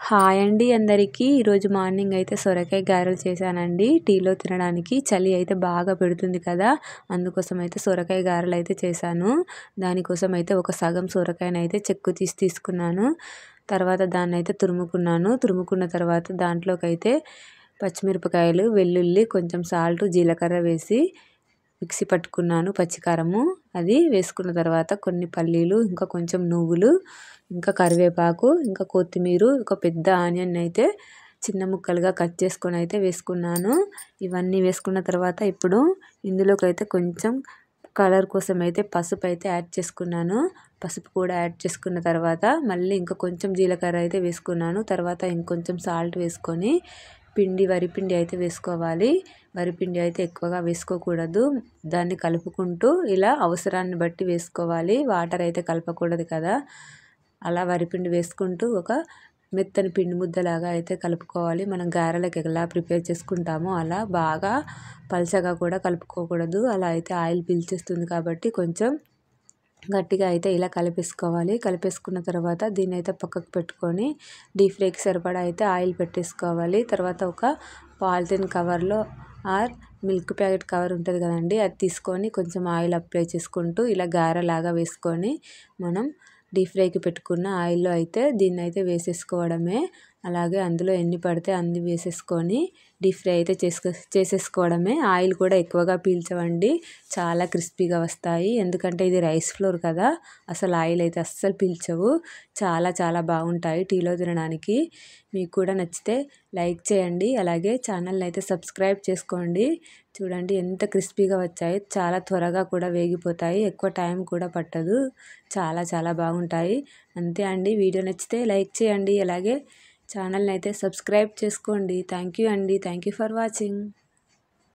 Hi అండి అందరికీ. ఈరోజు మార్నింగ్ అయితే సొరకాయ గారెలు చేశానండి. టీలో తినడానికి. చలి అయితే బాగా పెడుతుంది కదా, అందుకోసం అయితే సొరకాయ గారెలు అయితే చేశాను. దానికోసం అయితే ఒక సగం సొరకాయని అయితే చెక్కు తీసుకున్నాను. తర్వాత దాన్ని అయితే తురుముకున్న తర్వాత దాంట్లోకి అయితే పచ్చిమిరపకాయలు, వెల్లుల్లి, కొంచెం సాల్ట్, జీలకర్ర వేసి మిక్సీ పట్టుకున్నాను. పచ్చికారము అది వేసుకున్న తర్వాత కొన్ని పల్లీలు, ఇంకా కొంచెం నువ్వులు, ఇంకా కరివేపాకు, ఇంకా కొత్తిమీర, ఒక పెద్ద ఆనియన్ అయితే చిన్న ముక్కలుగా కట్ చేసుకొని అయితే వేసుకున్నాను. ఇవన్నీ వేసుకున్న తర్వాత ఇప్పుడు ఇందులోకి అయితే కొంచెం కలర్ కోసం అయితే పసుపు అయితే యాడ్ చేసుకున్నాను. పసుపు కూడా యాడ్ చేసుకున్న తర్వాత మళ్ళీ ఇంకా కొంచెం జీలకర్ర అయితే వేసుకున్నాను. తర్వాత ఇంకొంచెం సాల్ట్ వేసుకొని వరిపిండి అయితే వేసుకోవాలి. వరిపిండి అయితే ఎక్కువగా వేసుకోకూడదు. దాన్ని కలుపుకుంటూ ఇలా అవసరాన్ని బట్టి వేసుకోవాలి. వాటర్ అయితే కలపకూడదు కదా. అలా వరిపిండి వేసుకుంటూ ఒక మెత్తని పిండి ముద్దలాగా అయితే కలుపుకోవాలి. మనం గారెలకు ఎలా ప్రిపేర్ చేసుకుంటామో అలా బాగా పలచగా కూడా కలుపుకోకూడదు. అలా అయితే ఆయిల్ పీల్చేస్తుంది కాబట్టి కొంచెం గట్టిగా అయితే ఇలా కలిపేసుకోవాలి. కలిపేసుకున్న తర్వాత దీన్ని అయితే పక్కకు పెట్టుకొని డీప్ ఫ్రైకి సరిపడా అయితే ఆయిల్ పెట్టేసుకోవాలి. తర్వాత ఒక పాలిథిన్ కవర్లో ఆర్ మిల్క్ ప్యాకెట్ కవర్ ఉంటుంది కదండి, అది తీసుకొని కొంచెం ఆయిల్ అప్లై చేసుకుంటూ ఇలా గారెలాగా వేసుకొని మనం డీప్ ఫ్రైకి పెట్టుకున్న ఆయిల్లో అయితే దీన్ని అయితే వేసేసుకోవడమే. అలాగే అందులో ఎన్ని పడితే అన్ని వేసేసుకొని డీప్ ఫ్రై అయితే చేసేసుకోవడమే. ఆయిల్ కూడా ఎక్కువగా పీల్చవండి, చాలా క్రిస్పీగా వస్తాయి. ఎందుకంటే ఇది రైస్ ఫ్లోర్ కదా, అసలు ఆయిల్ అయితే అస్సలు పీల్చవు. చాలా బాగుంటాయి టీలో తినడానికి. మీకు కూడా నచ్చితే లైక్ చేయండి, అలాగే ఛానల్ని అయితే సబ్స్క్రైబ్ చేసుకోండి. చూడండి ఎంత క్రిస్పీగా వచ్చాయి. చాలా త్వరగా కూడా వేగిపోతాయి, ఎక్కువ టైం కూడా పట్టదు. చాలా బాగుంటాయి. అంతే అండి. వీడియో నచ్చితే లైక్ చేయండి, అలాగే ఛానల్ని అయితే సబ్స్క్రైబ్ చేసుకోండి. థ్యాంక్ యూ అండి. Thank you for watching.